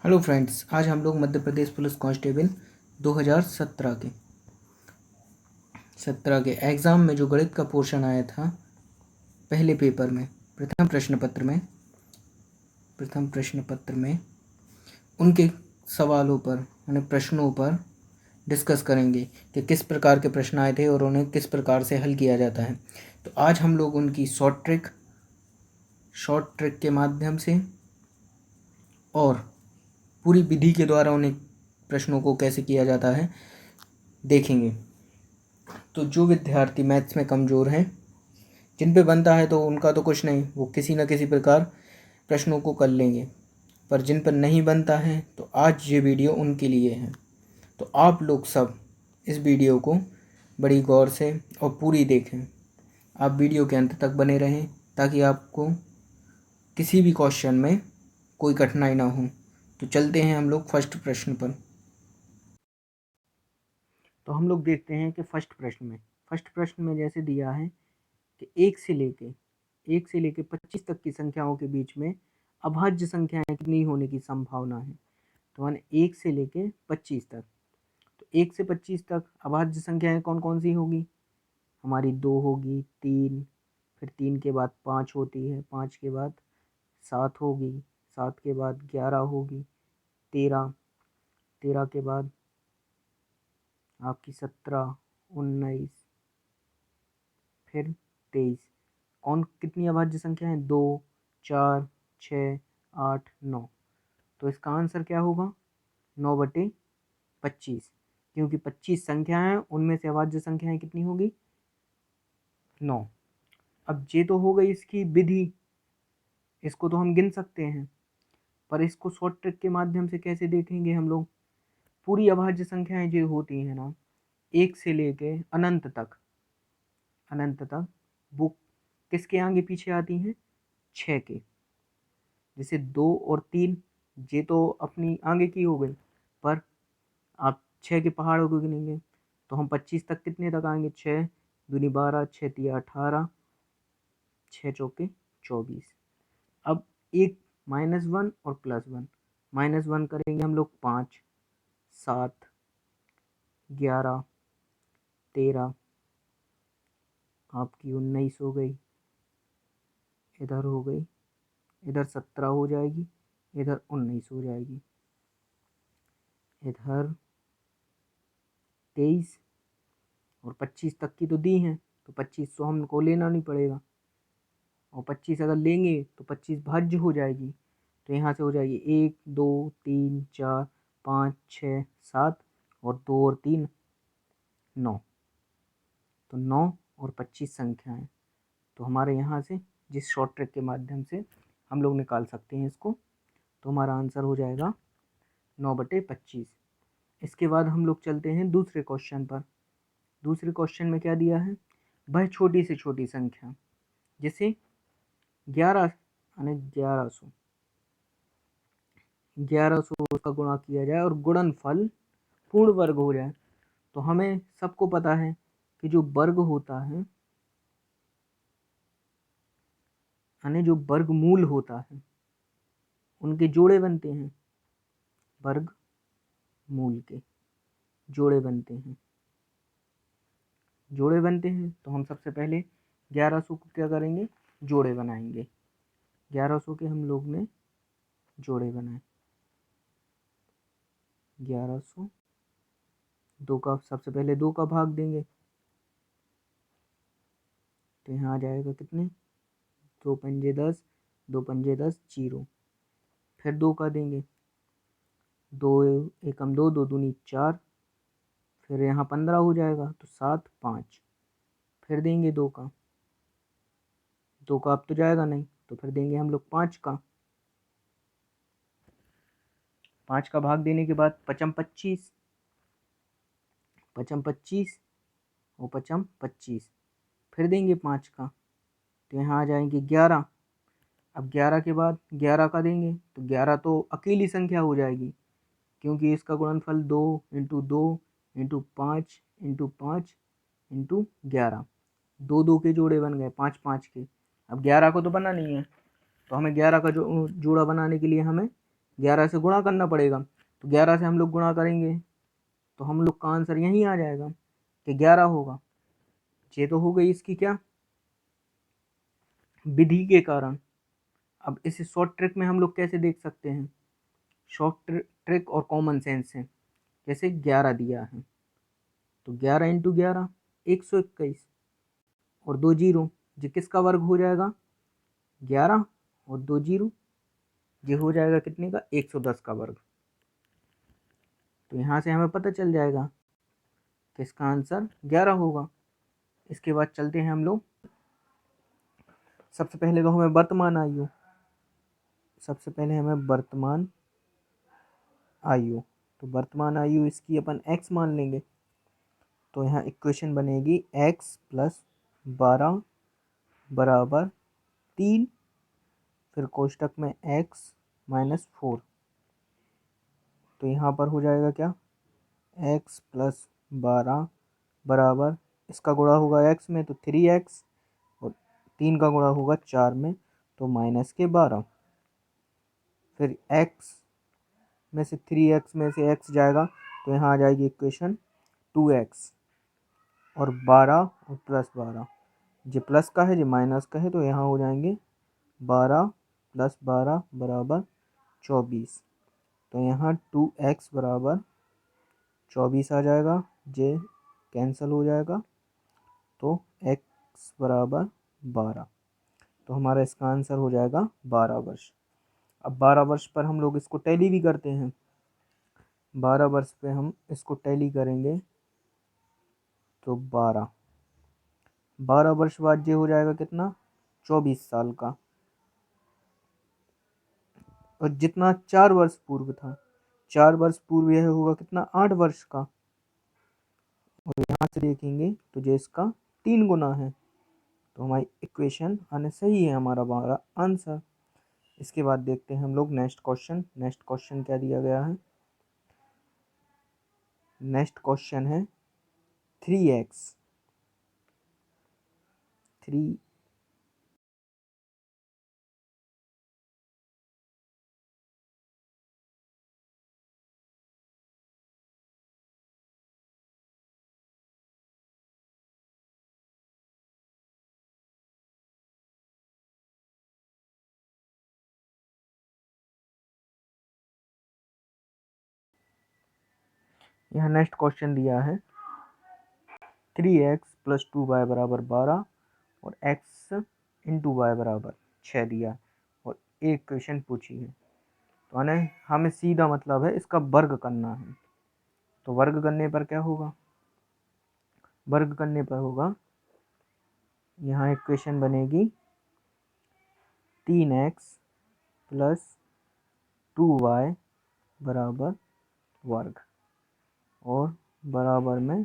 Hello friends, आज हम लोग मध्य प्रदेश पुलिस कांस्टेबल 2017 के एग्ज़ाम में जो गणित का पोर्शन आया था पहले पेपर में प्रथम प्रश्न पत्र में उनके सवालों पर प्रश्नों पर डिस्कस करेंगे कि किस प्रकार के प्रश्न आए थे और उन्हें किस प्रकार से हल किया जाता है। तो आज हम लोग उनकी शॉर्ट ट्रिक के माध्यम से और पूरी विधि के द्वारा उन्हें प्रश्नों को कैसे किया जाता है देखेंगे। तो जो विद्यार्थी मैथ्स में कमज़ोर हैं, जिन पे बनता है तो उनका तो कुछ नहीं, वो किसी न किसी प्रकार प्रश्नों को कर लेंगे, पर जिन पर नहीं बनता है तो आज ये वीडियो उनके लिए है। तो आप लोग सब इस वीडियो को बड़ी गौर से और पूरी देखें। आप वीडियो के अंत तक बने रहें ताकि आपको किसी भी क्वेश्चन में कोई कठिनाई ना हो। तो चलते हैं हम लोग फर्स्ट प्रश्न पर। तो हम लोग देखते हैं कि फर्स्ट प्रश्न में जैसे दिया है कि 1 से लेके 25 तक की संख्याओं के बीच में अभाज्य संख्याएं कितनी होने की संभावना है। तो मैंने 1 से लेके 25 तक, तो 1 से 25 तक अभाज्य संख्याएं कौन कौन सी होगी? हमारी 2 होगी, 3, फिर 3 के बाद 5 होती है, 5 के बाद 7 होगी, 7 के बाद 11 होगी, 13 के बाद आपकी 17, 19, फिर 23। कौन कितनी अभाज्य संख्या है? 2, 4, 6, 8, 9। तो इसका आंसर क्या होगा? 9/25, क्योंकि 25 संख्याएं हैं, उनमें से अभाज्य संख्याएं कितनी होगी? 9। अब ये तो हो गई इसकी विधि, इसको तो हम गिन सकते हैं, पर इसको शॉर्ट ट्रिक के माध्यम से कैसे देखेंगे हम लोग? पूरी अभाज्य संख्याएं जो होती हैं ना, 1 से लेके अनंत तक वो किसके आगे पीछे आती हैं? 6 के। जैसे 2 और 3 ये तो अपनी आगे की हो गई, पर आप 6 के पहाड़ों को गिनेंगे तो हम 25 तक कितने तक आएंगे? 6 दूनी 12, 6 तिया 18, 6 चौके 24। अब एक -1 और +1, -1 करेंगे हम लोग 5, 7, 11, 13, आपकी 19 हो गई, इधर हो गई, इधर 17 हो जाएगी, इधर 19 हो जाएगी, इधर 23 और 25 तक की तो दी हैं, तो 25 तो हमको लेना नहीं पड़ेगा, और 25 अगर लेंगे तो 25 भाज्य हो जाएगी, तो यहाँ से हो जाएगी 1, 2, 3, 4, 5, 6, 7 और 2 और 3 9। तो 9 और 25 संख्याएं, तो हमारे यहाँ से जिस शॉर्ट ट्रिक के माध्यम से हम लोग निकाल सकते हैं इसको, तो हमारा आंसर हो जाएगा 9/25। इसके बाद हम लोग चलते हैं दूसरे क्वेश्चन पर। दूसरे क्वेश्चन में क्या दिया है? वह छोटी से छोटी संख्या जिसे 11 यानी 1100 का गुणा किया जाए और गुणनफल पूर्ण वर्ग हो जाए। तो हमें सबको पता है कि जो वर्ग होता है यानी जो वर्गमूल होता है उनके जोड़े बनते हैं, वर्गमूल के जोड़े बनते हैं। तो हम सबसे पहले 1100 को क्या करेंगे? जोड़े बनाएंगे। 1100 के हम लोग ने जोड़े बनाए। 1100 2 का सबसे पहले 2 का भाग देंगे, तो यहाँ आ जाएगा कितने? 2 पंजे 10, 2 पंजे 10, 0। फिर 2 का देंगे, 2 एकम 2, 2 दूनी 4, फिर यहाँ 15 हो जाएगा, तो 7, 5। फिर देंगे 2 का, 2 का अब तो जाएगा नहीं, तो फिर देंगे हम लोग 5 का। 5 का भाग देने के बाद 5 25, 5 25 और 5 25। फिर देंगे 5 का, तो यहाँ आ जाएंगे 11। अब 11 के बाद 11 का देंगे, तो 11 तो अकेली संख्या हो जाएगी, क्योंकि इसका गुणनफल 2 × 2 × 5 × 5 × 11, 2 2 के जोड़े बन गए, 5 5 के। अब 11 को तो बना नहीं है, तो हमें 11 का जोड़ा बनाने के लिए हमें 11 से गुणा करना पड़ेगा, तो 11 से हम लोग गुणा करेंगे तो हम लोग का आंसर यहीं आ जाएगा कि 11 होगा। ये तो हो गई इसकी क्या, विधि के कारण। अब इसे शॉर्ट ट्रिक में हम लोग कैसे देख सकते हैं, शॉर्ट ट्रिक और कॉमन सेंस से। जैसे 11 दिया है तो 11 इंटू 11 121 और 2 जीरो, ये किसका वर्ग हो जाएगा, 11 और 2 जीरो, ये हो जाएगा कितने का, 110 का वर्ग। तो यहाँ से हमें पता चल जाएगा कि इसका आंसर 11 होगा। इसके बाद चलते हैं हम लोग, सबसे पहले तो हमें वर्तमान आयु, सबसे पहले हमें वर्तमान आयु, तो वर्तमान आयु इसकी अपन x मान लेंगे। तो यहाँ इक्वेशन बनेगी x प्लस 12 बराबर 3, फिर कोष्टक में x माइनस 4। तो यहाँ पर हो जाएगा क्या, x प्लस 12 बराबर, इसका गुणा होगा x में तो 3x, और 3 का गुणा होगा 4 में तो माइनस के 12। फिर x में से 3x में से x जाएगा तो यहाँ आ जाएगी इक्वेशन 2x और 12 और प्लस 12, जो प्लस का है जो माइनस का है, तो यहाँ हो जाएंगे 12 प्लस 12 बराबर 24। तो यहाँ 2x बराबर 24 आ जाएगा, जे कैंसिल हो जाएगा, तो x बराबर 12। तो हमारा इसका आंसर हो जाएगा 12 वर्ष। अब 12 वर्ष पर हम लोग इसको टैली भी करते हैं, 12 वर्ष पे हम इसको टैली करेंगे तो 12 वर्ष बाद ये हो जाएगा कितना, 24 साल का। और जितना 4 वर्ष पूर्व था, 4 वर्ष पूर्व यह होगा कितना, 8 वर्ष का। और यहाँ से देखेंगे तो जो इसका 3 गुना है, तो हमारी इक्वेशन आने सही है, हमारा 12 आंसर। इसके बाद देखते हैं हम लोग नेक्स्ट क्वेश्चन। नेक्स्ट क्वेश्चन क्या दिया गया है, नेक्स्ट क्वेश्चन है 3x 3 यहाँ नेक्स्ट क्वेश्चन दिया है 3x प्लस 2y बराबर 12 और x इंटू वाई बराबर 6 दिया और एक क्वेश्चन पूछी है। तो हमें सीधा मतलब है इसका वर्ग करना है। तो वर्ग करने पर क्या होगा, वर्ग करने पर होगा, यहाँ इक्वेशन बनेगी 3x प्लस 2y बराबर वर्ग और बराबर में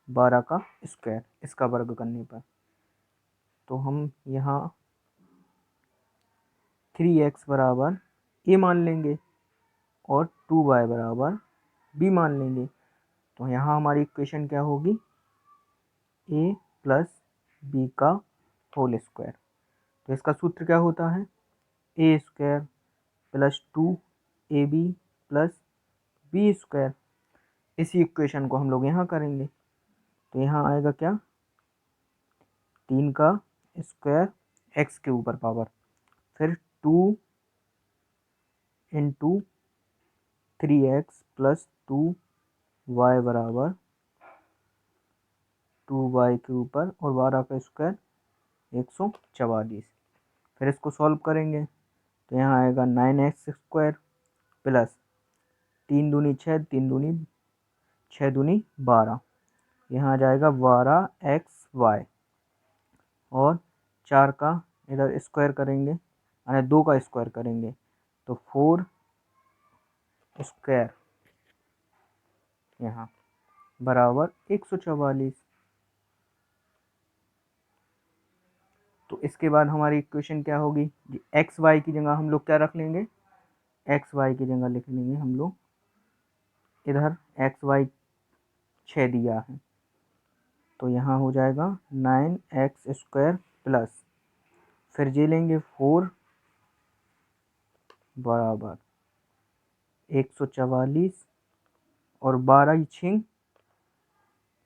12 का स्क्वायर, इसका वर्ग करने पर। तो हम यहाँ 3x बराबर a मान लेंगे और 2y बराबर b मान लेंगे। तो यहाँ हमारी इक्वेशन क्या होगी, a प्लस बी का होल स्क्वायर। तो इसका सूत्र क्या होता है, A square plus 2ab plus B square. इसी इक्वेशन को हम लोग यहाँ करेंगे तो यहाँ आएगा क्या, 3 का स्क्वायर x के ऊपर पावर, फिर 2 इंटू 3x प्लस 2y बराबर 2y के ऊपर और 12 का स्क्वायर 144। फिर इसको सॉल्व करेंगे तो यहाँ आएगा 9x स्क्वायर प्लस 3 दूनी 6, 3 दूनी 6 दूनी 12, यहाँ आ जाएगा 12xy और 4 का इधर स्क्वायर करेंगे, यानी 2 का स्क्वायर करेंगे तो 4 स्क्वायर यहाँ बराबर 144। तो इसके बाद हमारी इक्वेशन क्या होगी, एक्स वाई की जगह हम लोग क्या रख लेंगे, एक्स वाई की जगह लिख लेंगे हम लोग, इधर एक्स वाई 6 दिया है तो यहाँ हो जाएगा 9x स्क्वायर प्लस, फिर जे लेंगे 4 बराबर 144 और 12 छिंग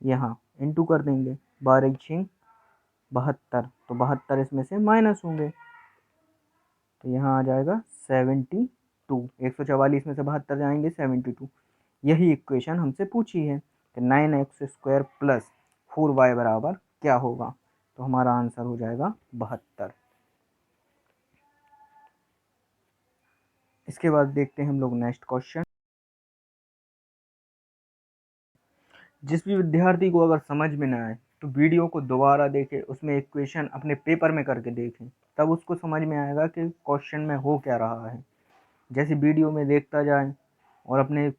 यहाँ इंटू कर देंगे, 12 छिंग 72, तो 72 इसमें से माइनस होंगे, तो यहाँ आ जाएगा 72। 144 में से 72 जाएंगे 72। यही इक्वेशन हमसे पूछी है कि 9x² प्लस 4y बराबर क्या होगा, तो हमारा आंसर हो जाएगा 72। इसके बाद देखते हैं हम लोग नेक्स्ट क्वेश्चन। जिस भी विद्यार्थी को अगर समझ में ना आए तो वीडियो को दोबारा देखे, उसमें इक्वेशन अपने पेपर में करके देखें, तब उसको समझ में आएगा कि क्वेश्चन में हो क्या रहा है। जैसे वीडियो में देखता जाए और अपने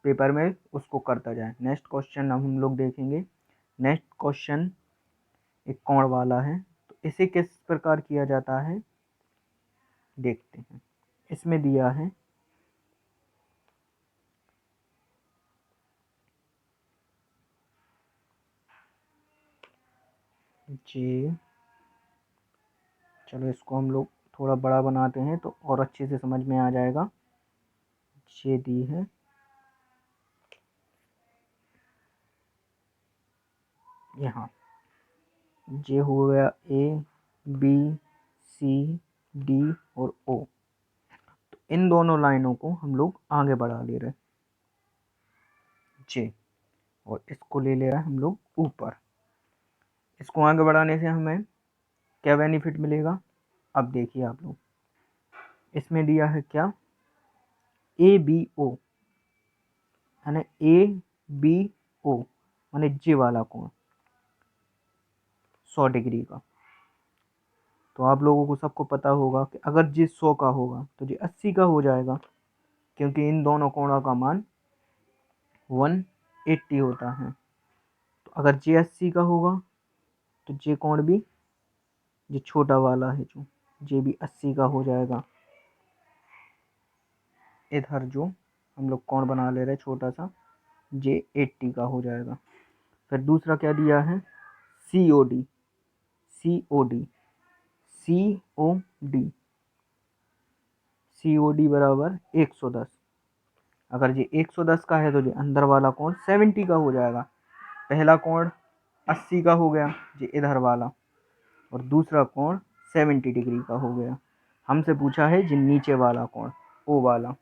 पेपर में उसको करता जाए। नेक्स्ट क्वेश्चन हम लोग देखेंगे। नेक्स्ट क्वेश्चन एक कोण वाला है, तो इसे किस प्रकार किया जाता है देखते हैं। इसमें दिया है जी, चलो इसको हम लोग थोड़ा बड़ा बनाते हैं तो और अच्छे से समझ में आ जाएगा। ये दी है यहाँ, ये हो गया ए बी सी डी और ओ। तो इन दोनों लाइनों को हम लोग आगे बढ़ा ले रहे हैं जे, और इसको ले ले रहा है हम लोग ऊपर। इसको आगे बढ़ाने से हमें क्या बेनिफिट मिलेगा, अब देखिए आप लोग। इसमें दिया है क्या, ए बी ओ, यानी ए बी ओ माने जे वाला कोण 100 डिग्री का। तो आप लोगों को सबको पता होगा कि अगर जे 100 का होगा तो जे 80 का हो जाएगा, क्योंकि इन दोनों कोणों का मान 180 होता है। तो अगर जे 80 का होगा तो जे कोण भी, जो छोटा वाला है जो जे भी 80 का हो जाएगा। इधर जो हम लोग कोण बना ले रहे हैं छोटा सा, जे 80 का हो जाएगा। फिर दूसरा क्या दिया है, सी ओ डी, सी ओ डी, सी ओ डी, सी ओ डी बराबर 110। अगर ये 110 का है तो जो अंदर वाला कोण 70 का हो जाएगा। पहला कोण 80 का हो गया जो इधर वाला, और दूसरा कोण 70 डिग्री का हो गया। हमसे पूछा है जो नीचे वाला कोण ओ वाला,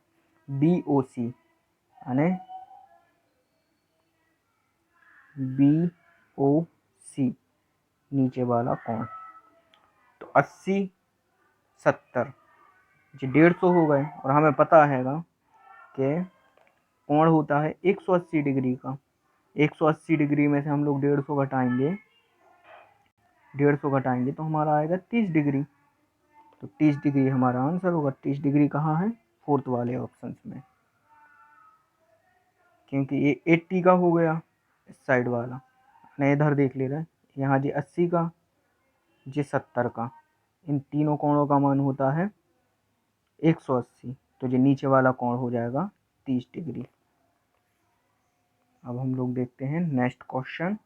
बी ओ सी, यानी बी ओ सी नीचे वाला कोण। तो 80 70 जो 150 हो गए, और हमें पता हैगा कि कोण होता है 180 डिग्री का। 180 डिग्री में से हम लोग 150 घटाएंगे, 150 घटाएंगे तो हमारा आएगा 30 डिग्री। तो 30 डिग्री हमारा आंसर होगा। 30 डिग्री कहाँ है, फोर्थ वाले ऑप्शन में, क्योंकि ये 80 का हो गया इस साइड वाला। नहीं, इधर देख ले रहे हैं, यहाँ जी 80 का, जी 70 का, इन तीनों कोणों का मान होता है 180। तो जो नीचे वाला कोण हो जाएगा 30 डिग्री। अब हम लोग देखते हैं नेक्स्ट क्वेश्चन।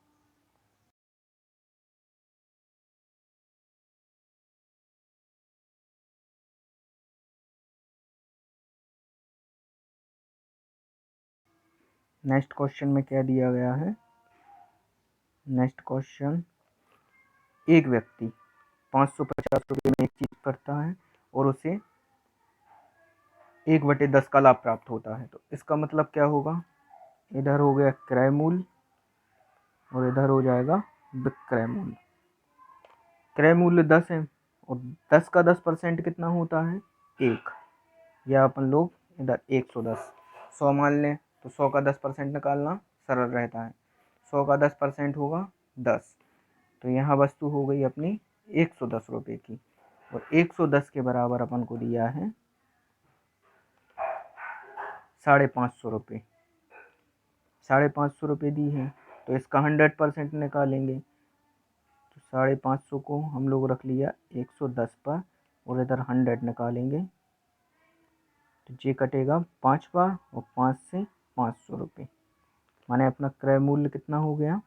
नेक्स्ट क्वेश्चन में क्या दिया गया है, नेक्स्ट क्वेश्चन, एक व्यक्ति 550 रुपये में एक चीज करता है और उसे 1/10 का लाभ प्राप्त होता है। तो इसका मतलब क्या होगा, इधर हो गया क्रय मूल्य और इधर हो जाएगा विक्रय मूल्य। क्रय मूल्य 10 है और 10 का 10% कितना होता है, 1, या अपन लोग इधर 110, 100 मान लें तो 100 का 10% निकालना सरल रहता है। 100 का 10% होगा 10, तो यहाँ वस्तु हो गई अपनी 110 रुपये की, और 110 के बराबर अपन को दिया है 550 रुपये। 550 रुपये दी है, तो इसका 100% निकालेंगे। तो 550 को हम लोग रख लिया 110 पर, और इधर 100 निकालेंगे तो जे कटेगा 5 बार, और 5 से 500 रुपये, माने अपना क्रय मूल्य कितना हो गया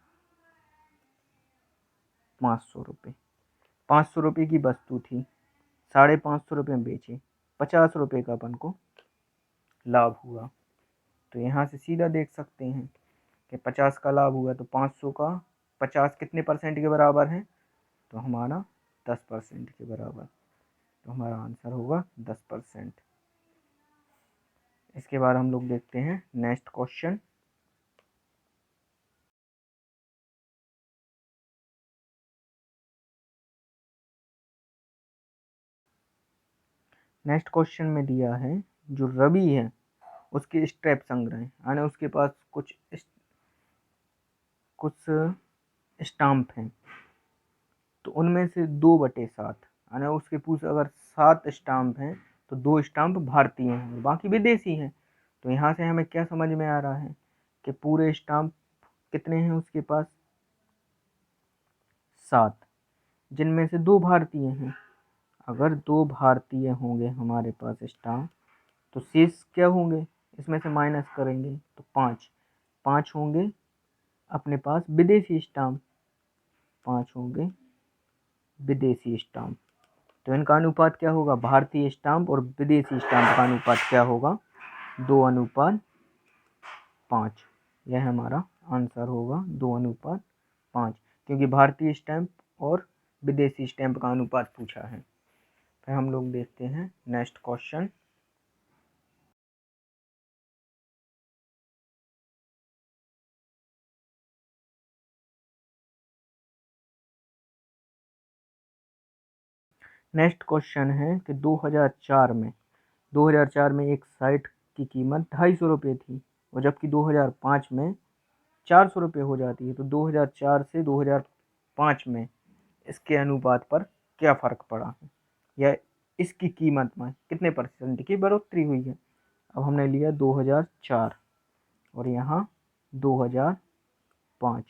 500 रुपये। 500 रुपये की वस्तु थी, 550 रुपये में बेचे, 50 रुपये का अपन को लाभ हुआ। तो यहाँ से सीधा देख सकते हैं कि 50 का लाभ हुआ तो 500 का 50 कितने परसेंट के बराबर है, तो हमारा 10% के बराबर। तो हमारा आंसर होगा 10%। इसके बाद हम लोग देखते हैं नेक्स्ट क्वेश्चन। नेक्स्ट क्वेश्चन में दिया है जो रवि है उसके स्ट्रैप संग्रह हैं, यानी उसके पास कुछ स्टाम्प हैं, तो उनमें से 2/7, यानी उसके पूछ अगर 7 स्टाम्प हैं तो 2 स्टाम्प भारतीय हैं और बाकी विदेशी हैं। तो यहाँ से हमें क्या समझ में आ रहा है कि पूरे स्टाम्प कितने हैं उसके पास, 7, जिनमें से 2 भारतीय हैं। अगर 2 भारतीय होंगे हमारे पास स्टाम्प तो शेष क्या होंगे, इसमें से माइनस करेंगे तो 5 होंगे अपने पास विदेशी स्टाम्प, 5 होंगे विदेशी स्टाम्प। तो इनका अनुपात क्या होगा, भारतीय स्टाम्प और विदेशी स्टाम्प का अनुपात क्या होगा, 2:5। यह हमारा आंसर होगा 2:5, क्योंकि भारतीय स्टैंप और विदेशी स्टैंप का अनुपात पूछा है। फिर हम लोग देखते हैं नेक्स्ट क्वेश्चन। नेक्स्ट क्वेश्चन है कि 2004 में एक साइट की कीमत 250 रुपये थी और जबकि 2005 में 400 रुपये हो जाती है, तो 2004 से 2005 में इसके अनुपात पर क्या फ़र्क पड़ा है या इसकी कीमत में कितने परसेंट की बढ़ोतरी हुई है। अब हमने लिया 2004 और यहाँ 2005।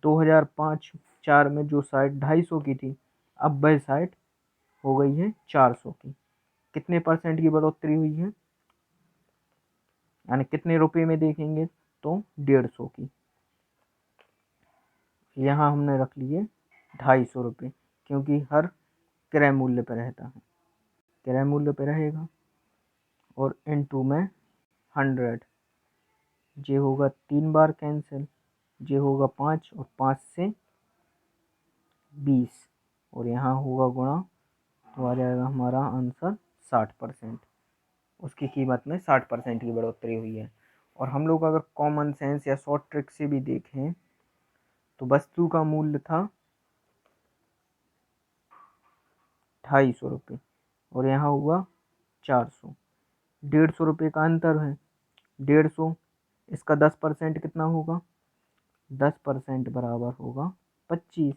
2005-4 में जो साइट 250 की थी, अब वह साइट हो गई है 400 की। कितने परसेंट की बढ़ोतरी हुई है, यानी कितने रुपए में देखेंगे तो 150 की। यहाँ हमने रख लिए 250 रुपये, क्योंकि हर क्रय मूल्य पर रहता है, क्रय मूल्य पर रहेगा और इनटू में 100, जे होगा 3 बार कैंसिल, जे होगा 5 और 5 से 20 और यहाँ होगा गुणा, तो आ जाएगा हमारा आंसर 60%। उसकी कीमत में 60% की बढ़ोतरी हुई है। और हम लोग अगर कॉमन सेंस या शॉर्ट ट्रिक से भी देखें तो वस्तु का मूल्य था 250 रुपये और यहाँ हुआ 400, 150 रुपये का अंतर है। 150, इसका 10% कितना होगा, 10% बराबर होगा 25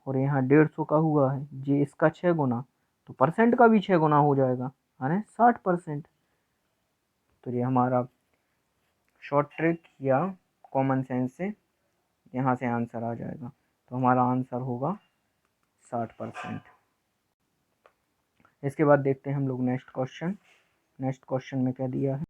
और यहाँ 150 का हुआ है जी इसका 6 गुना, तो परसेंट का भी 6 गुना हो जाएगा, यानी 60%। तो ये हमारा शॉर्ट ट्रिक या कॉमन सेंस से यहाँ से आंसर आ जाएगा। तो हमारा आंसर होगा 60%। इसके बाद देखते हैं हम लोग नेक्स्ट क्वेश्चन। नेक्स्ट क्वेश्चन में क्या दिया है,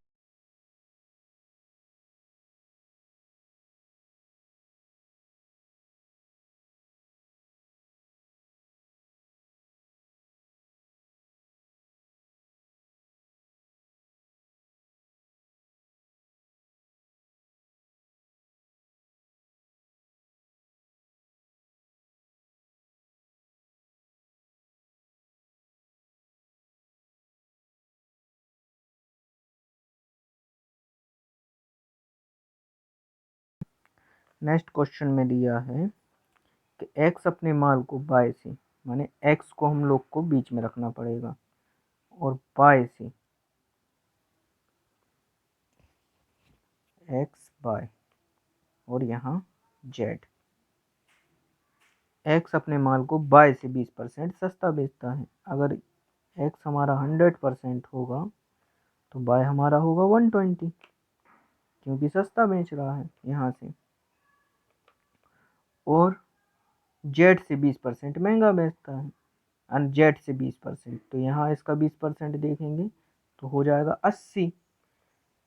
नेक्स्ट क्वेश्चन में दिया है कि एक्स अपने माल को बाय से, माने एक्स को हम लोग को बीच में रखना पड़ेगा और बाय से एक्स बाय और यहाँ जेड। एक्स अपने माल को बाय से 20% सस्ता बेचता है। अगर एक्स हमारा 100% होगा तो बाय हमारा होगा 120, क्योंकि सस्ता बेच रहा है यहाँ से। और जेड से 20% महंगा बेचता है, और जेड से 20%, तो यहाँ इसका 20% देखेंगे तो हो जाएगा 80।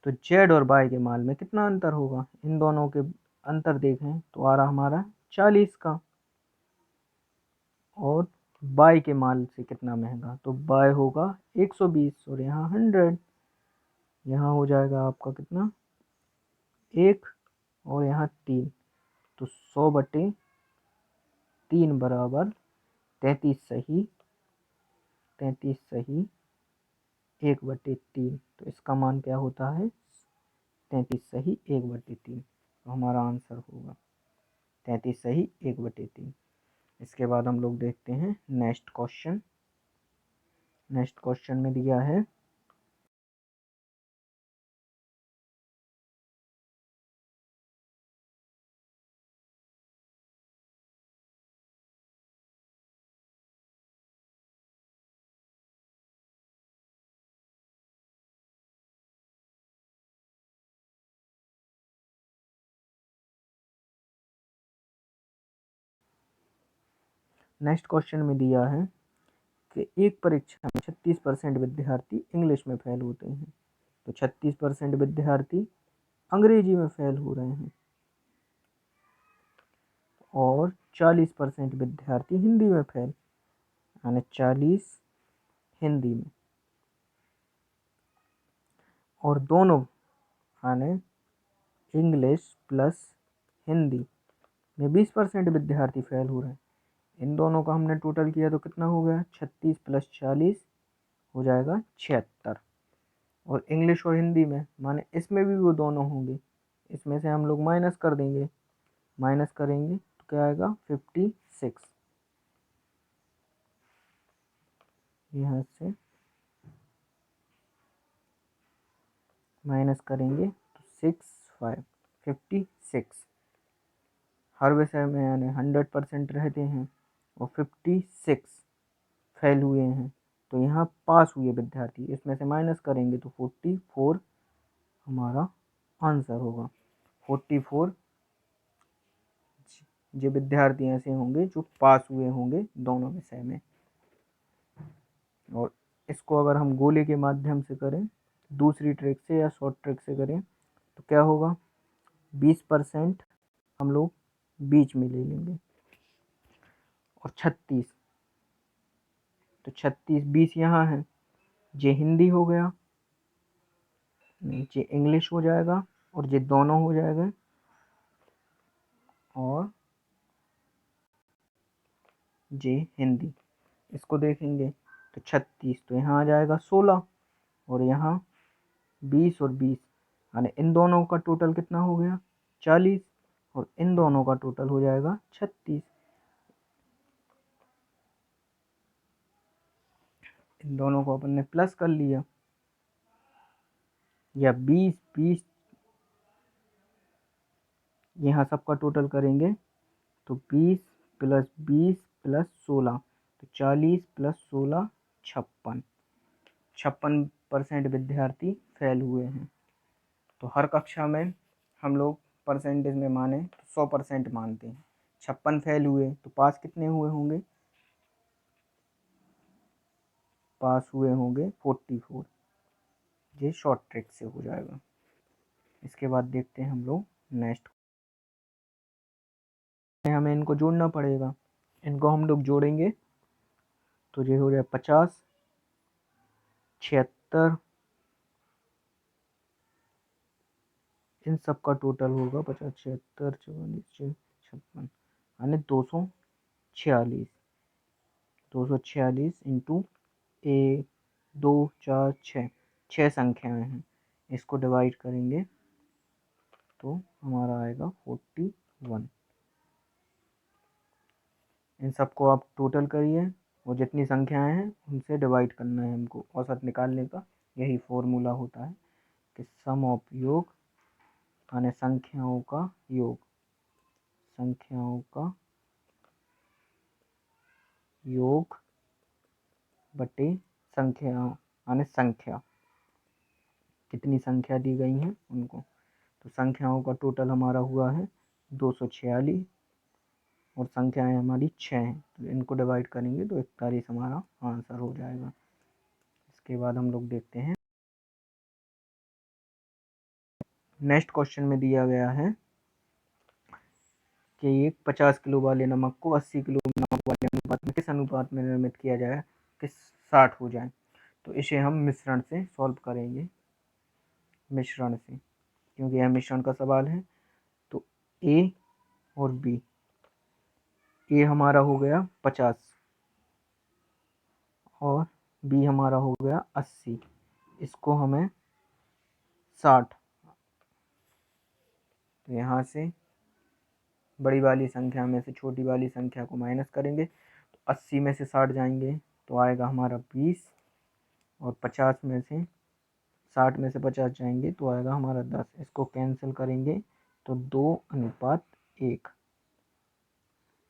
तो जेड और बाय के माल में कितना अंतर होगा, इन दोनों के अंतर देखें तो आ रहा हमारा 40 का। और बाय के माल से कितना महंगा, तो बाय होगा 120 और यहाँ 100। यहाँ हो जाएगा आपका कितना, 1 और यहाँ 3, तो 100/3 बराबर 33 सही, 33 सही 1/3, तो इसका मान क्या होता है, 33 सही 1/3। तो हमारा आंसर होगा 33 सही 1/3। इसके बाद हम लोग देखते हैं नेक्स्ट क्वेश्चन। नेक्स्ट क्वेश्चन में दिया है नेक्स्ट क्वेश्चन में दिया है कि एक परीक्षा में 36% विद्यार्थी इंग्लिश में फेल होते हैं, तो 36% विद्यार्थी अंग्रेजी में फेल हो रहे हैं और 40% विद्यार्थी हिंदी में फेल, यानी 40 हिंदी में, और दोनों यानी इंग्लिश प्लस हिंदी में 20% विद्यार्थी फेल हो रहे हैं। इन दोनों का हमने टोटल किया तो कितना हो गया, 36 + 40 हो जाएगा 76। और इंग्लिश और हिंदी में माने इसमें भी वो दोनों होंगे, इसमें से हम लोग माइनस कर देंगे, माइनस करेंगे तो क्या आएगा 56। यहाँ से माइनस करेंगे तो 56। हर विषय में यानी 100% रहते हैं और 56 फेल हुए हैं, तो यहाँ पास हुए विद्यार्थी, इसमें से माइनस करेंगे तो 44 हमारा आंसर होगा। 44 जो विद्यार्थी ऐसे होंगे जो पास हुए होंगे दोनों विषय में। और इसको अगर हम गोले के माध्यम से करें, दूसरी ट्रिक से या शॉर्ट ट्रिक से करें, तो क्या होगा, 20% हम लोग बीच में ले लेंगे और 36, तो 36 20 यहाँ है, ये हिंदी हो गया, नीचे इंग्लिश हो जाएगा और ये दोनों हो जाएगा, और ये हिंदी। इसको देखेंगे तो 36 तो यहाँ आ जाएगा 16 और यहाँ 20 और 20, यानी इन दोनों का टोटल कितना हो गया 40 और इन दोनों का टोटल हो जाएगा 36। इन दोनों को अपन ने प्लस कर लिया, या 20 20 यहाँ सबका टोटल करेंगे तो 20 + 20 + 16, तो 40 + 16 56। 56% विद्यार्थी फेल हुए हैं। तो हर कक्षा में हम लोग परसेंटेज में माने तो 100% मानते हैं। 56 फेल हुए तो पास कितने हुए होंगे, पास हुए होंगे 44। ये शॉर्ट ट्रिक से हो जाएगा। इसके बाद देखते हैं हम लोग नेक्स्ट, हमें इनको जोड़ना पड़ेगा, इनको हम लोग जोड़ेंगे तो ये हो जाए 50 76, इन सब का टोटल होगा 50 76 44 56, यानी 246। 246 इंटू 1 2 4 6, 6 संख्याएं हैं, इसको डिवाइड करेंगे तो हमारा आएगा 41। इन सबको आप टोटल करिए और जितनी संख्याएं हैं उनसे डिवाइड करना है हमको, औसत निकालने का यही फॉर्मूला होता है कि सम ऑफ योग यानी संख्याओं का योग, संख्याओं का योग बटे संख्या यानी संख्या, कितनी संख्या दी गई हैं उनको। तो संख्याओं का टोटल हमारा हुआ है 246 और संख्याएं हमारी 6 हैं, तो इनको डिवाइड करेंगे तो 41 हमारा आंसर हो जाएगा। इसके बाद हम लोग देखते हैं नेक्स्ट क्वेश्चन में दिया गया है कि एक 50 किलो वाले नमक को 80 किलो नमक वाले अनुपात में किस अनुपात में निर्मित किया जाए कि 60 हो जाए। तो इसे हम मिश्रण से सॉल्व करेंगे। मिश्रण से, क्योंकि यह मिश्रण का सवाल है। तो ए और बी, ए हमारा हो गया 50 और बी हमारा हो गया 80, इसको हमें 60, तो यहाँ से बड़ी वाली संख्या में से छोटी वाली संख्या को माइनस करेंगे, तो 80 में से 60 जाएंगे तो आएगा हमारा 20, और 50 में से 60 में से 50 जाएंगे तो आएगा हमारा 10। इसको कैंसिल करेंगे तो 2:1,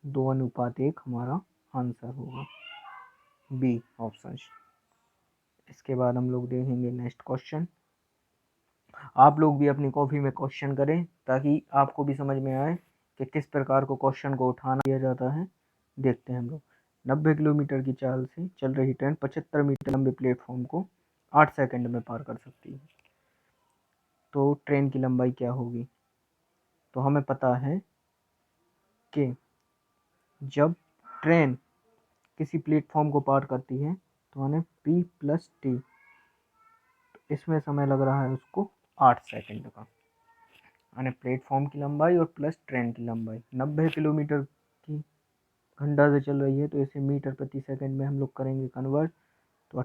2:1 हमारा आंसर होगा, बी ऑप्शन। इसके बाद हम लोग देखेंगे नेक्स्ट क्वेश्चन। आप लोग भी अपनी कॉपी में क्वेश्चन करें ताकि आपको भी समझ में आए कि किस प्रकार को क्वेश्चन को उठाना दिया जाता है। देखते हैं हम लोग। 90 किलोमीटर की चाल से चल रही ट्रेन 75 मीटर लंबे प्लेटफॉर्म को 8 सेकंड में पार कर सकती है, तो ट्रेन की लंबाई क्या होगी? तो हमें पता है कि जब ट्रेन किसी प्लेटफॉर्म को पार करती है तो हमें P + T, इसमें समय लग रहा है उसको 8 सेकंड का, यानी प्लेटफॉर्म की लंबाई और प्लस ट्रेन की लंबाई। 90 किलोमीटर की घंटा से चल रही है तो इसे मीटर प्रति सेकंड में हम लोग करेंगे कन्वर्ट, तो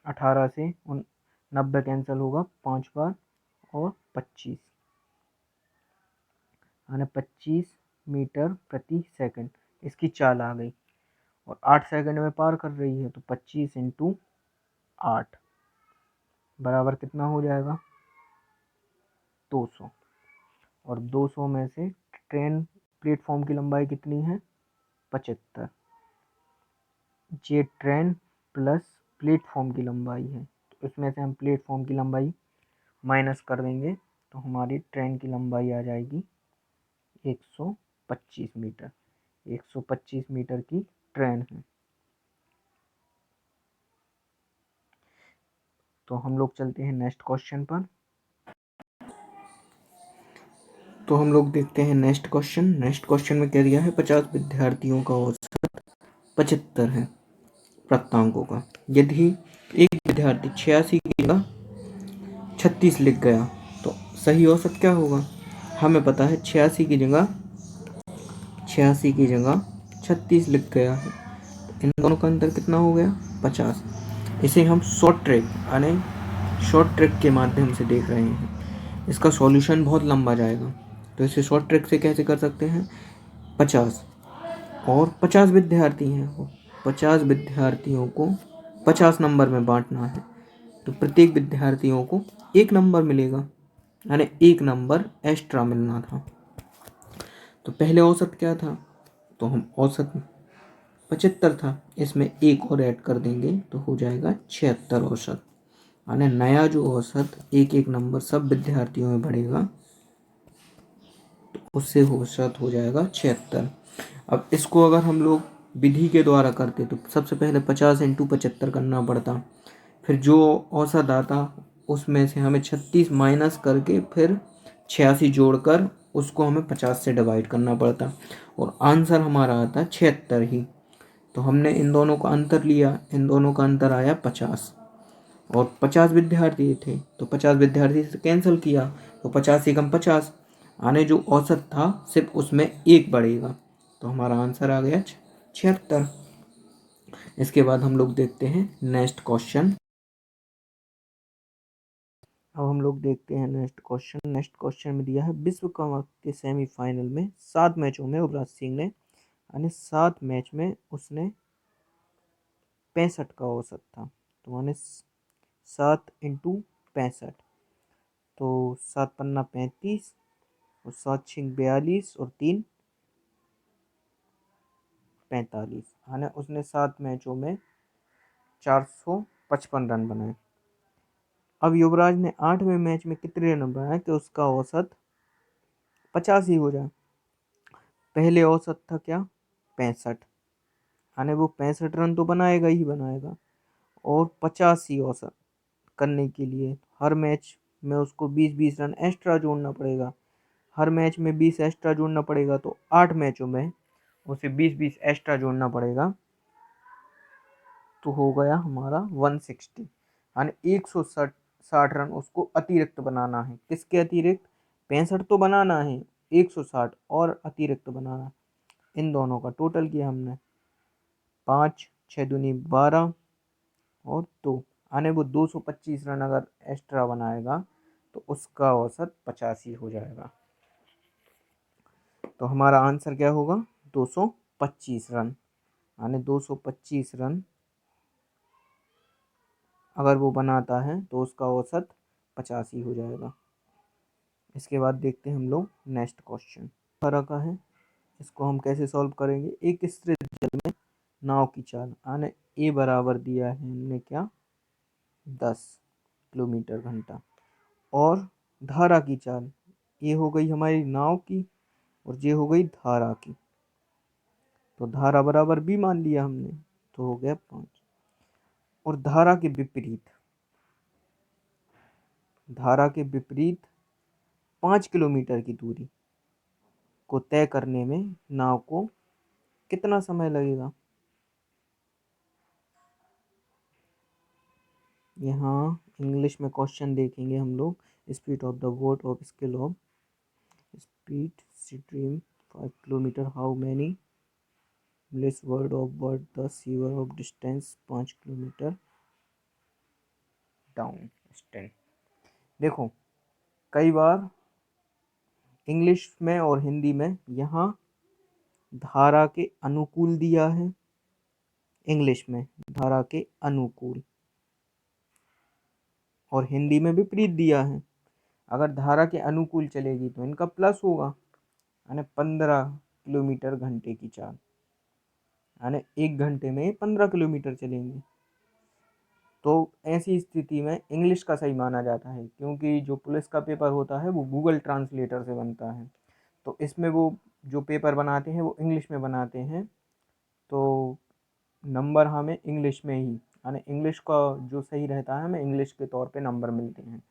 18 से 90 कैंसिल होगा 5 बार और 25, यानी 25 मीटर प्रति सेकंड इसकी चाल आ गई, और 8 सेकंड में पार कर रही है, तो 25 × 8 बराबर कितना हो जाएगा? 200, और 200 में से ट्रेन प्लेटफॉर्म की लंबाई कितनी है? 75, ये ट्रेन प्लस प्लेटफॉर्म की लंबाई है, तो इसमें से हम प्लेटफॉर्म की लंबाई माइनस कर देंगे तो हमारी ट्रेन की लंबाई आ जाएगी 125 मीटर। 125 मीटर की ट्रेन है। तो हम लोग चलते हैं नेक्स्ट क्वेश्चन पर। तो हम लोग देखते हैं नेक्स्ट क्वेश्चन। नेक्स्ट क्वेश्चन में क्या दिया है? 50 विद्यार्थियों का औसत 75 है प्राप्तांकों का। यदि एक विद्यार्थी 86 की जगह 36 लिख गया तो सही औसत क्या होगा? हमें पता है 86 की जगह 36 लिख गया है, इन दोनों का अंतर कितना हो गया? 50। इसे हम शॉर्ट ट्रिक के माध्यम से देख रहे हैं। इसका सॉल्यूशन बहुत लंबा जाएगा, तो इसे शॉर्ट ट्रिक से कैसे कर सकते हैं? 50 और 50 विद्यार्थी हैं, 50 विद्यार्थियों को 50 नंबर में बांटना है, तो प्रत्येक विद्यार्थियों को 1 नंबर मिलेगा, यानी 1 नंबर एक्स्ट्रा मिलना था। तो पहले औसत क्या था? तो हम औसत 75 था, इसमें 1 और ऐड कर देंगे तो हो जाएगा 76 औसत, यानी नया जो औसत 1 नंबर सब विद्यार्थियों में बढ़ेगा तो उससे औसत हो जाएगा 76। अब इसको अगर हम लोग विधि के द्वारा करते तो सबसे पहले 50 × 75 करना पड़ता, फिर जो औसत आता उसमें से हमें 36 माइनस करके फिर 86 जोड़कर उसको हमें 50 से डिवाइड करना पड़ता, और आंसर हमारा आता 76 ही। तो हमने इन दोनों का अंतर लिया, इन दोनों का अंतर आया 50, और 50 विद्यार्थी थे तो 50 विद्यार्थी से कैंसिल किया तो 50 × 50, आने जो औसत था सिर्फ उसमें 1 बढ़ेगा, तो हमारा आंसर आ गया 76। इसके बाद हम लोग देखते हैं नेक्स्ट क्वेश्चन। अब हम लोग देखते हैं नेक्स्ट क्वेश्चन। नेक्स्ट क्वेश्चन में दिया है विश्व कप के सेमीफाइनल में 7 मैचों में युवराज सिंह ने, यानी 7 मैच में उसने 65 का औसत था, तो माने 7 × 65, तो 7 पन्ना 35 और 7 छिंग 42 और 3 45, यानी उसने 7 मैचों में 455 रन बनाए। अब युवराज ने 8वें मैच में कितने रन बनाए कि उसका औसत 50 ही हो जाए? पहले औसत था क्या? 65, यानी वो 65 रन तो बनाएगा ही बनाएगा, और 50 ही औसत करने के लिए हर मैच में उसको 20-20 रन एक्स्ट्रा जोड़ना पड़ेगा। हर मैच में 20 एक्स्ट्रा जोड़ना पड़ेगा, तो 8 मैचों में उसे 20-20 एक्स्ट्रा जोड़ना पड़ेगा, तो हो गया हमारा 160, यानी 160 60 रन उसको अतिरिक्त बनाना है। किसके अतिरिक्त? 65 तो बनाना है, 160 और अतिरिक्त बनाना है। इन दोनों का टोटल किया हमने, 5 6 दूनी 12 और 2, यानी वो 225 रन अगर एक्स्ट्रा बनाएगा तो उसका औसत 85 हो जाएगा। तो हमारा आंसर क्या होगा? 225 रन, यानी 225 रन अगर वो बनाता है तो उसका औसत 85 हो जाएगा। इसके बाद देखते हैं हम लोग नेक्स्ट क्वेश्चन। तरह का है, इसको हम कैसे सॉल्व करेंगे? एक स्थिर जल में नाव की चाल, यानी ए बराबर दिया है हमने क्या? 10 किलोमीटर घंटा, और धारा की चाल, ये हो गई हमारी नाव की और ये हो गई धारा की। तो धारा बराबर बी मान लिया हमने, तो हो गया 5। और धारा के विपरीत, धारा के विपरीत 5 किलोमीटर की दूरी को तय करने में नाव को कितना समय लगेगा? यहाँ इंग्लिश में क्वेश्चन देखेंगे हम लोग। Speed of the boat of scale of speed stream 5 kilometre, how many English word of word the sewer of distance 5 kilometre down stain. देखो, कई बार इंग्लिश में और हिंदी में यहाँ धारा के अनुकूल दिया है, इंग्लिश में धारा के अनुकूल, और हिंदी में विपरीत दिया है। अगर धारा के अनुकूल चलेगी तो इनका प्लस होगा, यानी 15 किलोमीटर घंटे की चाल, यानी 1 घंटे में 15 किलोमीटर चलेंगे। तो ऐसी स्थिति में इंग्लिश का सही माना जाता है, क्योंकि जो पुलिस का पेपर होता है वो गूगल ट्रांसलेटर से बनता है, तो इसमें वो जो पेपर बनाते हैं वो इंग्लिश में बनाते हैं, तो नंबर हमें इंग्लिश में ही, यानी इंग्लिश का जो सही रहता है हमें इंग्लिश के तौर पे नंबर मिलते हैं।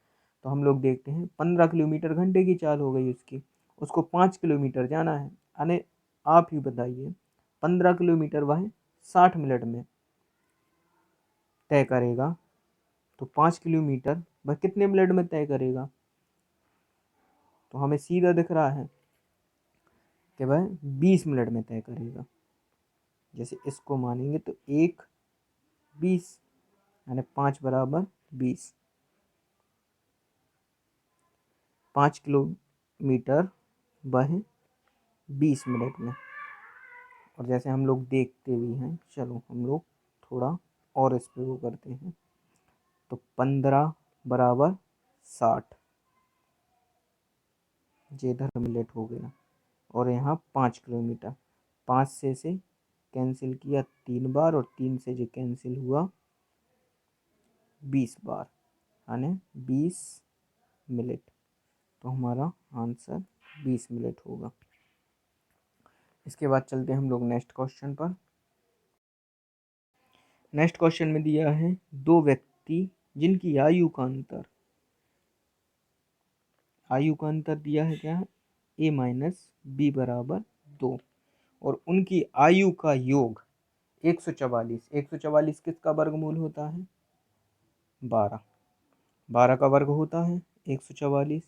तो हम लोग देखते हैं 15 किलोमीटर घंटे की चाल हो गई उसकी, उसको 5 किलोमीटर जाना है, यानी आप ही बताइए 15 किलोमीटर वह 60 मिनट में तय करेगा, तो 5 किलोमीटर वह कितने मिनट में तय करेगा? तो हमें सीधा दिख रहा है कि वह 20 मिनट में तय करेगा। जैसे इसको मानेंगे तो 1 20, यानी 5 बराबर 20, 5 किलोमीटर वह 20 मिनट में। और जैसे हम लोग देखते भी हैं, चलो हम लोग थोड़ा और इस पे वो करते हैं, तो 15 बराबर 60, ये इधर मिनट हो गया, और यहाँ 5 किलोमीटर, 5 से कैंसिल किया 3 बार, और 3 से जो कैंसिल हुआ 20 बार, यानी 20 मिनट। तो हमारा आंसर 20 मिनट होगा। इसके बाद चलते हैं हम लोग नेक्स्ट क्वेश्चन पर। नेक्स्ट क्वेश्चन में दिया है 2 व्यक्ति जिनकी आयु का अंतर दिया है क्या है? a माइनस बी बराबर 2, और उनकी आयु का योग 144। 144 किसका वर्गमूल होता है? 12 का वर्ग होता है 144।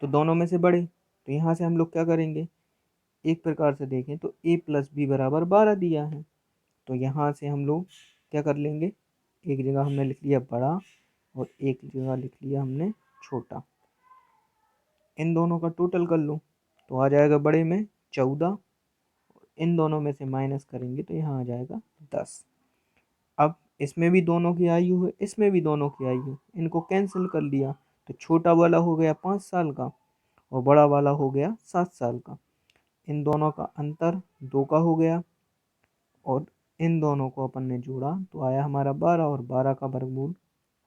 तो दोनों में से बड़े, तो यहाँ से हम लोग क्या करेंगे? एक प्रकार से देखें तो a प्लस बी बराबर 12 दिया है, तो यहाँ से हम लोग क्या कर लेंगे? एक जगह हमने लिख लिया बड़ा और एक जगह लिख लिया हमने छोटा। इन दोनों का टोटल कर लो तो आ जाएगा बड़े में 14, इन दोनों में से माइनस करेंगे तो यहाँ आ जाएगा 10। अब इसमें भी दोनों की आयु है, इसमें भी दोनों की आयु, इनको कैंसिल कर लिया तो छोटा वाला हो गया 5 साल का और बड़ा वाला हो गया 7 साल का। इन दोनों का अंतर 2 का हो गया, और इन दोनों को अपन ने जोड़ा तो आया हमारा 12, और 12 का वर्गमूल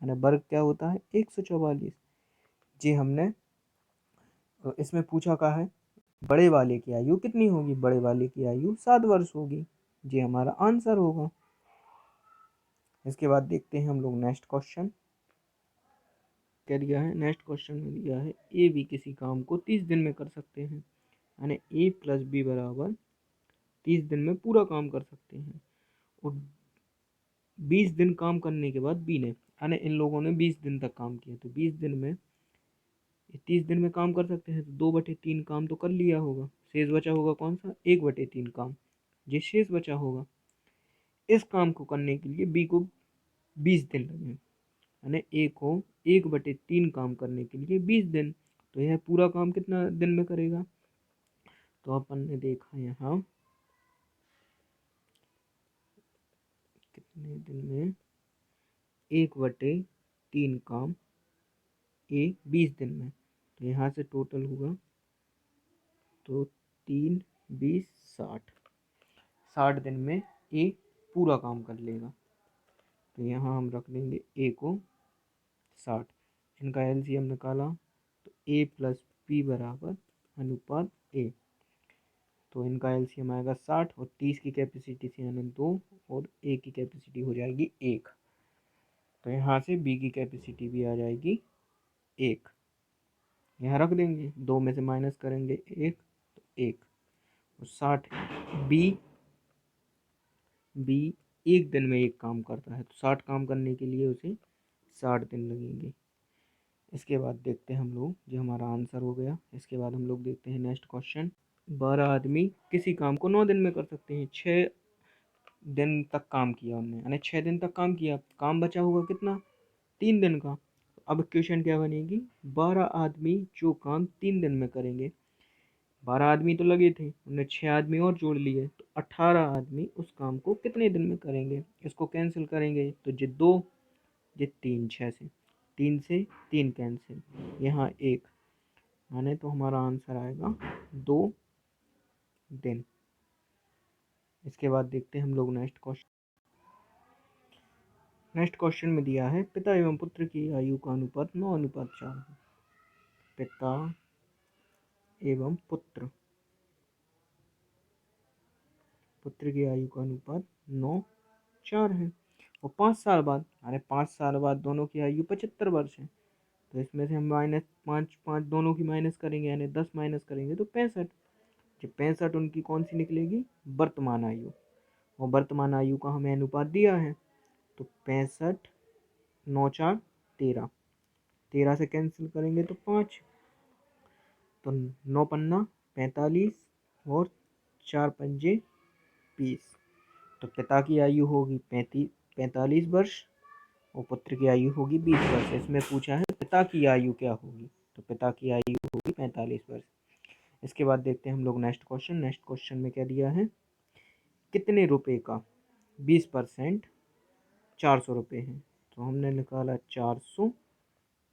यानी वर्ग क्या होता है? 144। जी हमने इसमें पूछा का है बड़े वाले की आयु कितनी होगी? बड़े वाले की आयु 7 वर्ष होगी, जी हमारा आंसर होगा। इसके बाद देखते हैं हम लोग नेक्स्ट क्वेश्चन। क्या दिया है? नेक्स्ट क्वेश्चन में दिया है ए बी किसी काम को 30 दिन में कर सकते हैं, यानी ए प्लस बी बराबर 30 दिन में पूरा काम कर सकते हैं, और 20 दिन काम करने के बाद बी ने यानी इन लोगों ने 20 दिन तक काम किया, तो 20 दिन में 30 दिन में काम कर सकते हैं, तो 2/3 काम तो कर लिया होगा। शेष बचा होगा कौन सा, 1/3 काम। जिस शेष बचा होगा इस काम को करने के लिए बी को 20 दिन लगे, यानी ए को 1/3 काम करने के लिए 20 दिन। तो यह पूरा काम कितना दिन में करेगा, तो अपन ने देखा यहाँ कितने दिन में 1/3 काम ए 20 दिन में, तो यहाँ से टोटल हुआ तो 3 20 60 दिन में ए पूरा काम कर लेगा। तो यहाँ हम रख देंगे ए को 60, इनका एलसीएम निकाला तो ए प्लस बी बराबर अनुपात ए, तो इनका एलसीएम आएगा 60 और 30 की कैपेसिटी से यानी 2 और ए की कैपेसिटी हो जाएगी 1, तो यहाँ से बी की कैपेसिटी भी आ जाएगी 1। यहाँ रख देंगे, 2 में से माइनस करेंगे 1 तो 1 और 60 बी 1 दिन में 1 काम करता है, तो 60 काम करने के लिए उसे 60 दिन लगेंगे। इसके बाद देखते हैं हम लोग, जो हमारा आंसर हो गया। इसके बाद हम लोग देखते हैं नेक्स्ट क्वेश्चन। 12 आदमी किसी काम को 9 दिन में कर सकते हैं। 6 दिन तक काम किया उनने, यानी 6 दिन तक काम किया, काम बचा होगा कितना, 3 दिन का। अब क्वेश्चन क्या बनेगी, 12 आदमी जो काम 3 दिन में करेंगे। 12 आदमी तो लगे थे, उन्हें 6 आदमी और जोड़ लिए, तो 18 आदमी उस काम को कितने दिन में करेंगे। इसको कैंसिल करेंगे तो ये 2 ये 3, 6 से 3 कैंसिल, यहाँ 1, माने तो हमारा आंसर आएगा 2 दिन। इसके बाद देखते हैं हम लोग नेक्स्ट क्वेश्चन। नेक्स्ट क्वेश्चन में दिया है पिता एवं पुत्र की आयु का अनुपात 9:4 है। पिता एवं पुत्र की आयु का अनुपात 9:4 है, और 5 साल बाद, अरे 5 साल बाद दोनों की आयु 75 वर्ष है, तो इसमें से हम -5 दोनों की माइनस करेंगे, यानी 10 माइनस करेंगे तो 65। जब 65 उनकी कौन सी निकलेगी, वर्तमान आयु, और वर्तमान आयु का हमें अनुपात दिया है, तो 65 9 4 13, 13 से कैंसिल करेंगे तो 5, तो 9 पन्ना 45 और 4 पंजे 20, तो पिता की आयु होगी 45 वर्ष और पुत्र की आयु होगी 20 वर्ष। इसमें पूछा है पिता की आयु क्या होगी, तो पिता की आयु होगी 45 वर्ष। इसके बाद देखते हैं हम लोग नेक्स्ट क्वेश्चन। नेक्स्ट क्वेश्चन में क्या दिया है, कितने रुपए का 20% 400 रुपये है, तो हमने निकाला 400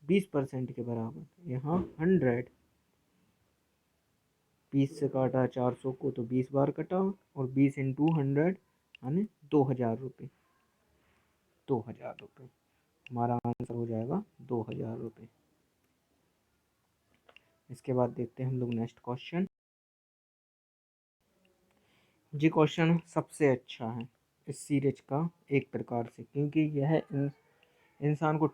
20% के बराबर, यहाँ 100, 20 से काटा 400 को तो 20 बार कटा, और 20 इंटू 100 यानी 2000 रुपये, 2000 रुपये हमारा आंसर हो जाएगा 2000 रुपये। इसके बाद देखते हैं हम लोग नेक्स्ट क्वेश्चन। ये क्वेश्चन सबसे अच्छा है इस सीरीज का एक प्रकार से, क्योंकि यह इंसान को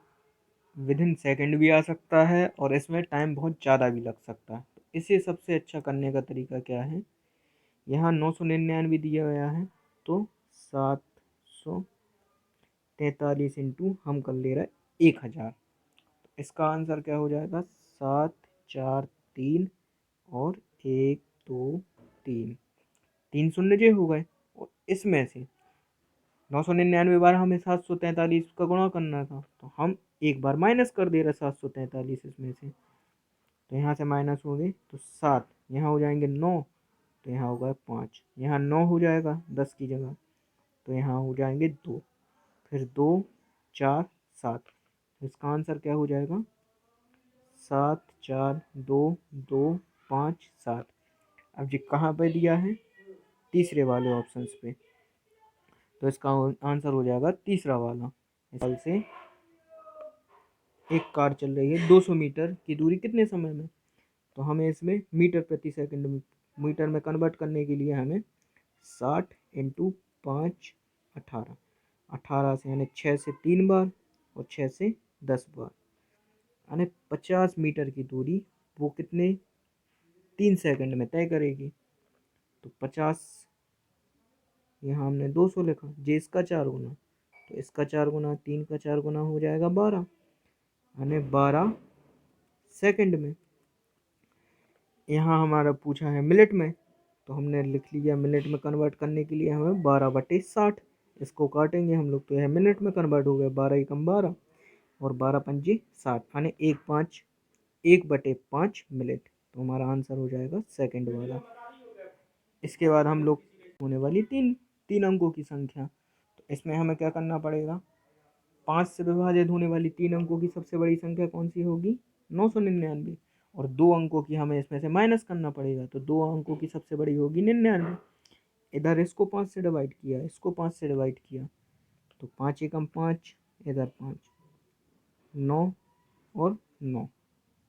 विदिन सेकंड भी आ सकता है और इसमें टाइम बहुत ज़्यादा भी लग सकता है। तो इसे सबसे अच्छा करने का तरीका क्या है, यहाँ 999 दिया गया है, तो 743 इंटू हम कर ले रहे हैं 1000, तो इसका आंसर क्या हो जाएगा, 7 4 3 और 1 2 3, 3 शून्य जे हो गए, और इसमें से 999 बार हमें 743 का गुणा करना था, तो हम एक बार माइनस कर दे रहे 743 इसमें से, तो यहाँ से माइनस हो गए तो 7, यहाँ हो जाएंगे 9, तो यहाँ होगा 5, यहाँ 9 हो जाएगा 10 की जगह, तो यहाँ हो जाएंगे 2, फिर 2 4 7, तो इसका आंसर क्या हो जाएगा, 7 4 2 2 5 7। अब जी कहाँ पे दिया है, तीसरे वाले ऑप्शंस पे, तो इसका आंसर हो जाएगा तीसरा वाला। इस साल से एक कार चल रही है 200 मीटर की दूरी कितने समय में, तो हमें इसमें मीटर प्रति सेकंड में मीटर में कन्वर्ट करने के लिए हमें 60 इंटू 5 18, 18 से यानी 6 से 3 बार और 6 से 10 बार, यानी 50 मीटर की दूरी वो कितने 3 सेकंड में तय करेगी। तो 50, यहाँ हमने 200 लिखा, जे इसका 4 गुना, तो इसका 4 गुना, 3 का 4 गुना हो जाएगा 12, यानी 12 सेकंड में। यहाँ हमारा पूछा है मिनट में, तो हमने लिख लिया मिनट में कन्वर्ट करने के लिए हमें 12/60, इसको काटेंगे हम लोग तो यह मिनट में कन्वर्ट हो गया, 12 एकम 12 और 12 पंजी 60, यानी 1/5 मिनट। तो हमारा आंसर हो जाएगा सेकंड वाला। इसके बाद हम लोग होने वाली तीन अंकों की संख्या, तो इसमें हमें क्या करना पड़ेगा, 5 से विभाजित होने वाली 3 अंकों की सबसे बड़ी संख्या कौन सी होगी, 999, और 2 अंकों की हमें इसमें से माइनस करना पड़ेगा, तो 2 अंकों की सबसे बड़ी होगी 99। इधर इसको 5 से डिवाइड किया, इसको 5 से डिवाइड किया, तो 5 एकम 5, इधर 5, 9 और 9,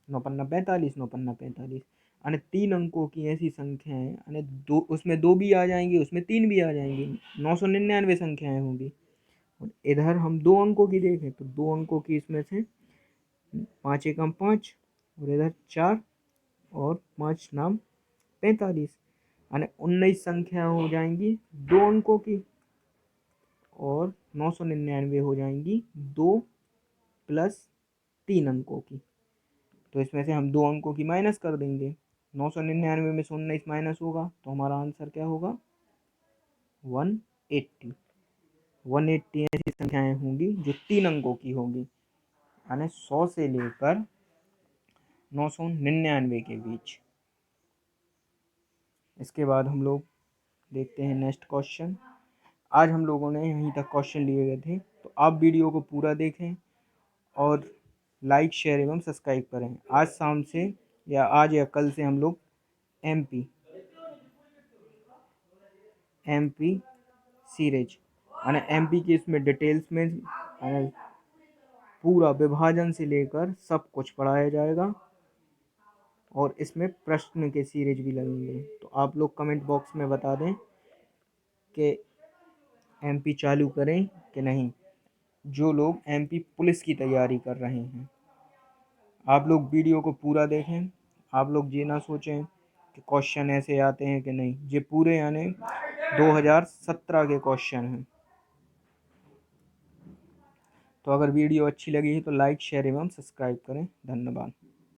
9 पन्ना 45, 9 पन्ना 45, यानी 3 अंकों की ऐसी संख्या है, यानी दो, उसमें 2 भी आ जाएंगी, उसमें 3 भी आ जाएंगी, 999 संख्याएं होंगी। और इधर हम 2 अंकों की देखें तो 2 अंकों की इसमें से 5 एकम 5 और इधर 4 और 5 नाम 45, यानी 19 संख्या हो जाएंगी 2 अंकों की, और 999 हो जाएंगी 2 प्लस 3 अंकों की। तो इसमें से हम 2 अंकों की माइनस कर देंगे, 999 में से 19 माइनस होगा, तो हमारा आंसर क्या होगा, 180। 180 ऐसी संख्याएं होंगी जो 3 अंकों की होगी, यानी 100 से लेकर 999 के बीच। इसके बाद हम लोग देखते हैं नेक्स्ट क्वेश्चन। आज हम लोगों ने यहीं तक क्वेश्चन लिए गए थे, तो आप वीडियो को पूरा देखें और लाइक शेयर एवं सब्सक्राइब करें। आज शाम से या आज या कल से हम लोग एमपी सीरीज यानी एमपी की इसमें डिटेल्स में पूरा विभाजन से लेकर सब कुछ पढ़ाया जाएगा, और इसमें प्रश्न के सीरीज भी लगेंगे। तो आप लोग कमेंट बॉक्स में बता दें कि एमपी चालू करें कि नहीं, जो लोग एमपी पुलिस की तैयारी कर रहे हैं। आप लोग वीडियो को पूरा देखें, आप लोग ये ना सोचें कि क्वेश्चन ऐसे आते हैं कि नहीं, ये पूरे यानी 2017 के क्वेश्चन हैं। तो अगर वीडियो अच्छी लगी है तो लाइक शेयर एवं सब्सक्राइब करें। धन्यवाद।